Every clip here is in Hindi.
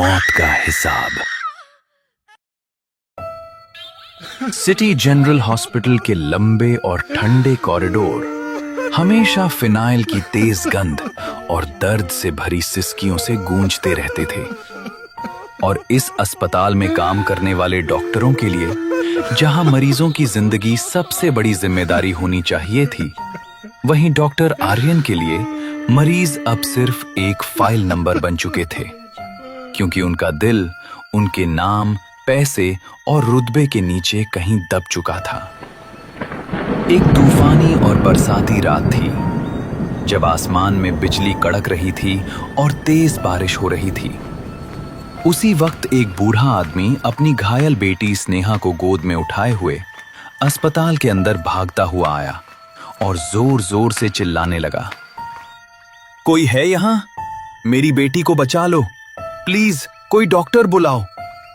मौत का हिसाब। सिटी जनरल हॉस्पिटल के लंबे और ठंडे कॉरिडोर हमेशा फिनाइल की तेज गंध और दर्द से भरी सिसकियों से गूंजते रहते थे। और इस अस्पताल में काम करने वाले डॉक्टरों के लिए, जहां मरीजों की जिंदगी सबसे बड़ी जिम्मेदारी होनी चाहिए थी, वहीं डॉक्टर आर्यन के लिए मरीज अब सिर्फ एक फाइल नंबर बन चुके थे, क्योंकि उनका दिल उनके नाम, पैसे और रुतबे के नीचे कहीं दब चुका था। एक तूफानी और बरसाती रात थी, जब आसमान में बिजली कड़क रही थी और तेज बारिश हो रही थी। उसी वक्त एक बूढ़ा आदमी अपनी घायल बेटी स्नेहा को गोद में उठाए हुए अस्पताल के अंदर भागता हुआ आया और जोर जोर से चिल्लाने लगा, कोई है यहां? मेरी बेटी को बचा लो, प्लीज कोई डॉक्टर बुलाओ,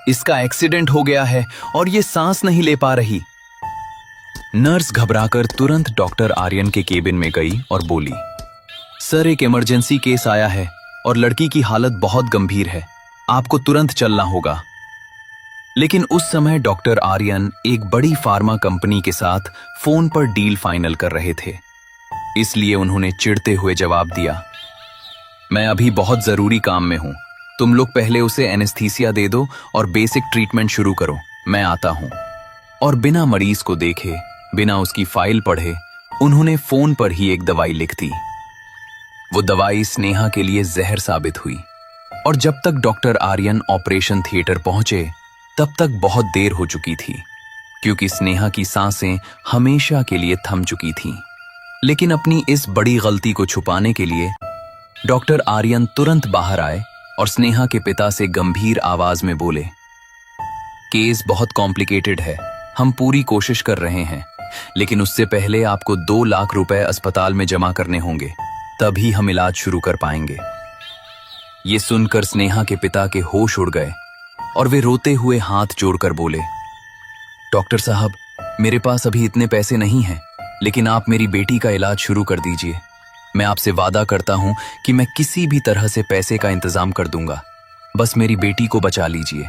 इसका एक्सीडेंट हो गया है और ये सांस नहीं ले पा रही। नर्स घबराकर तुरंत डॉक्टर आर्यन के केबिन में गई और बोली, सर एक इमरजेंसी केस आया है और लड़की की हालत बहुत गंभीर है, आपको तुरंत चलना होगा। लेकिन उस समय डॉक्टर आर्यन एक बड़ी फार्मा कंपनी के साथ फोन पर डील फाइनल कर रहे थे, इसलिए उन्होंने चिढ़ते हुए जवाब दिया, मैं अभी बहुत जरूरी काम में हूं, तुम लोग पहले उसे एनेस्थीसिया दे दो और बेसिक ट्रीटमेंट शुरू करो, मैं आता हूं। और बिना मरीज को देखे, बिना उसकी फाइल पढ़े, उन्होंने फोन पर ही एक दवाई लिख दी। वो दवाई स्नेहा के लिए जहर साबित हुई और जब तक डॉक्टर आर्यन ऑपरेशन थिएटर पहुंचे, तब तक बहुत देर हो चुकी थी, क्योंकि स्नेहा की सांसें हमेशा के लिए थम चुकी थीं। लेकिन अपनी इस बड़ी गलती को छुपाने के लिए डॉक्टर आर्यन तुरंत बाहर आए और स्नेहा के पिता से गंभीर आवाज में बोले, केस बहुत कॉम्प्लिकेटेड है, हम पूरी कोशिश कर रहे हैं, लेकिन उससे पहले आपको 2 लाख रुपए अस्पताल में जमा करने होंगे, तभी हम इलाज शुरू कर पाएंगे। ये सुनकर स्नेहा के पिता के होश उड़ गए और वे रोते हुए हाथ जोड़कर बोले, डॉक्टर साहब, मेरे पास अभी इतने पैसे नहीं हैं, लेकिन आप मेरी बेटी का इलाज शुरू कर दीजिए। मैं आपसे वादा करता हूं कि मैं किसी भी तरह से पैसे का इंतजाम कर दूंगा, बस मेरी बेटी को बचा लीजिए।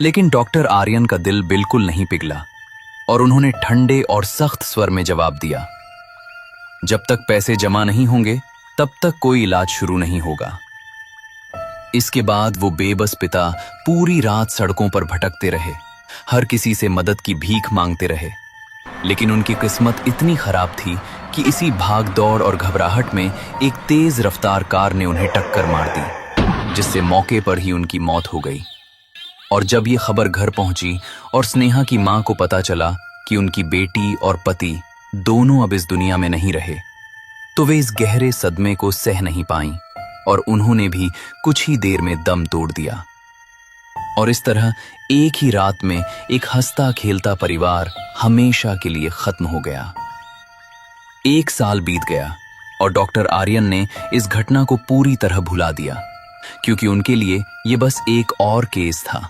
लेकिन डॉक्टर आर्यन का दिल बिल्कुल नहीं पिघला और उन्होंने ठंडे और सख्त स्वर में जवाब दिया, जब तक पैसे जमा नहीं होंगे तब तक कोई इलाज शुरू नहीं होगा। इसके बाद वो बेबस पिता पूरी रात सड़कों पर भटकते रहे, हर किसी से मदद की भीख मांगते रहे। लेकिन उनकी किस्मत इतनी खराब थी कि इसी भाग दौड़ और घबराहट में एक तेज रफ्तार कार ने उन्हें टक्कर मार दी, जिससे मौके पर ही उनकी मौत हो गई। और जब ये खबर घर पहुंची और स्नेहा की मां को पता चला कि उनकी बेटी और पति दोनों अब इस दुनिया में नहीं रहे, तो वे इस गहरे सदमे को सह नहीं पाईं और उन्होंने भी कुछ ही देर में दम तोड़ दिया। और इस तरह एक ही रात में एक हंसता खेलता परिवार हमेशा के लिए खत्म हो गया। 1 साल बीत गया और डॉक्टर आर्यन ने इस घटना को पूरी तरह भुला दिया, क्योंकि उनके लिए यह बस एक और केस था।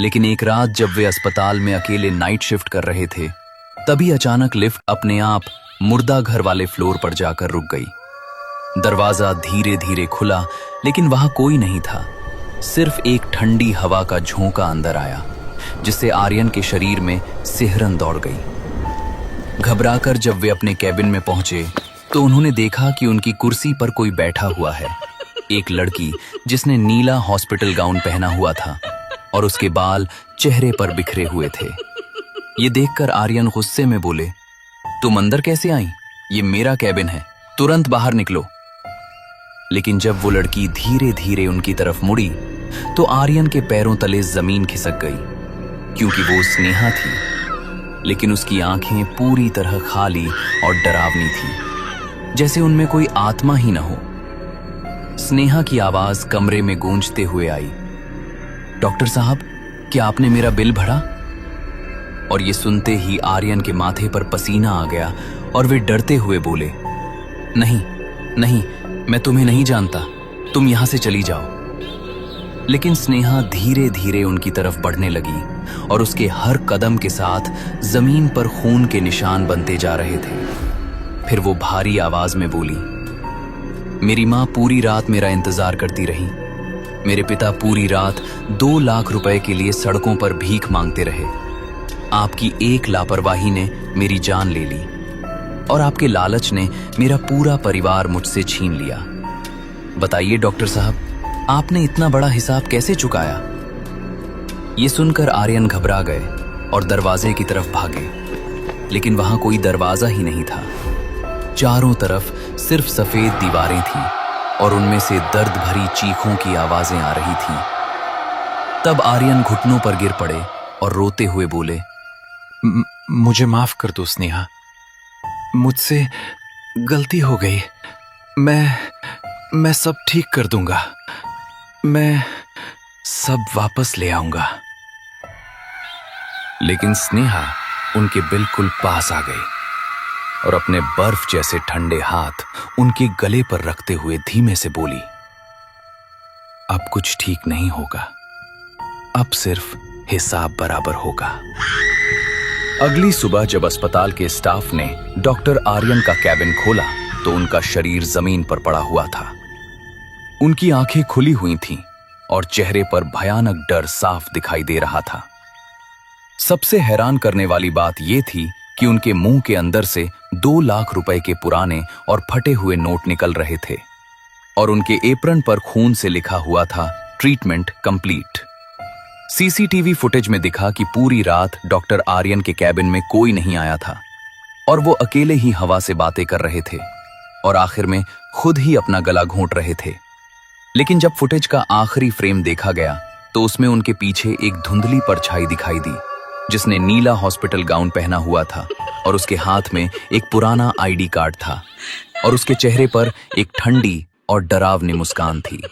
लेकिन एक रात जब वे अस्पताल में अकेले नाइट शिफ्ट कर रहे थे, तभी अचानक लिफ्ट अपने आप मुर्दा घर वाले फ्लोर पर जाकर रुक गई। दरवाजा धीरे धीरे खुला, लेकिन वहां कोई नहीं था, सिर्फ एक ठंडी हवा का झोंका अंदर आया, जिससे आर्यन के शरीर में सिहरन दौड़ गई। घबराकर जब वे अपने कैबिन में पहुंचे, तो उन्होंने देखा कि उनकी कुर्सी पर कोई बैठा हुआ है, एक लड़की जिसने नीला हॉस्पिटल गाउन पहना हुआ था और उसके बाल चेहरे पर बिखरे हुए थे। ये देखकर आर्यन गुस्से में बोले, तुम अंदर कैसे आई? ये मेरा कैबिन है, तुरंत बाहर निकलो। लेकिन जब वो लड़की धीरे धीरे उनकी तरफ मुड़ी, तो आर्यन के पैरों तले जमीन खिसक गई, क्योंकि वो स्नेहा थी, लेकिन उसकी आंखें पूरी तरह खाली और डरावनी थी, जैसे उनमें कोई आत्मा ही न हो। स्नेहा की आवाज कमरे में गूंजते हुए आई, डॉक्टर साहब, क्या आपने मेरा बिल भरा? और ये सुनते ही आर्यन के माथे पर पसीना आ गया और वे डरते हुए बोले, नहीं नहीं, मैं तुम्हें नहीं जानता, तुम यहां से चली जाओ। लेकिन स्नेहा धीरे धीरे उनकी तरफ बढ़ने लगी और उसके हर कदम के साथ जमीन पर खून के निशान बनते जा रहे थे। फिर वो भारी आवाज में बोली, मेरी मां पूरी रात मेरा इंतजार करती रही, मेरे पिता पूरी रात 2 लाख रुपए के लिए सड़कों पर भीख मांगते रहे। आपकी एक लापरवाही ने मेरी जान ले ली और आपके लालच ने मेरा पूरा परिवार मुझसे छीन लिया। बताइए डॉक्टर साहब, आपने इतना बड़ा हिसाब कैसे चुकाया? ये सुनकर आर्यन घबरा गए और दरवाजे की तरफ भागे, लेकिन वहां कोई दरवाजा ही नहीं था। चारों तरफ सिर्फ सफेद दीवारें थीं और उनमें से दर्द भरी चीखों की आवाजें आ रही थीं। तब आर्यन घुटनों पर गिर पड़े और रोते हुए बोले, मुझे माफ कर दो स्नेहा, मुझसे गलती हो गई। मैं सब ठीक कर दूंगा। मैं सब वापस ले आऊंगा। लेकिन स्नेहा उनके बिल्कुल पास आ गई और अपने बर्फ जैसे ठंडे हाथ उनके गले पर रखते हुए धीमे से बोली, अब कुछ ठीक नहीं होगा, अब सिर्फ हिसाब बराबर होगा। अगली सुबह जब अस्पताल के स्टाफ ने डॉक्टर आर्यन का कैबिन खोला तो उनका शरीर जमीन पर पड़ा हुआ था। उनकी आंखें खुली हुई थीं और चेहरे पर भयानक डर साफ दिखाई दे रहा था। सबसे हैरान करने वाली बात यह थी कि उनके मुंह के अंदर से 2 लाख रुपए के पुराने और फटे हुए नोट निकल रहे थे और उनके एप्रन पर खून से लिखा हुआ था, ट्रीटमेंट कंप्लीट। सीसीटीवी फुटेज में दिखा कि पूरी रात डॉक्टर आर्यन के कैबिन में कोई नहीं आया था और वो अकेले ही हवा से बातें कर रहे थे और आखिर में खुद ही अपना गला घोंट रहे थे। लेकिन जब फुटेज का आखिरी फ्रेम देखा गया तो उसमें उनके पीछे एक धुंधली परछाई दिखाई दी जिसने नीला हॉस्पिटल गाउन पहना हुआ था और उसके हाथ में एक पुराना आईडी कार्ड था और उसके चेहरे पर एक ठंडी और डरावनी मुस्कान थी।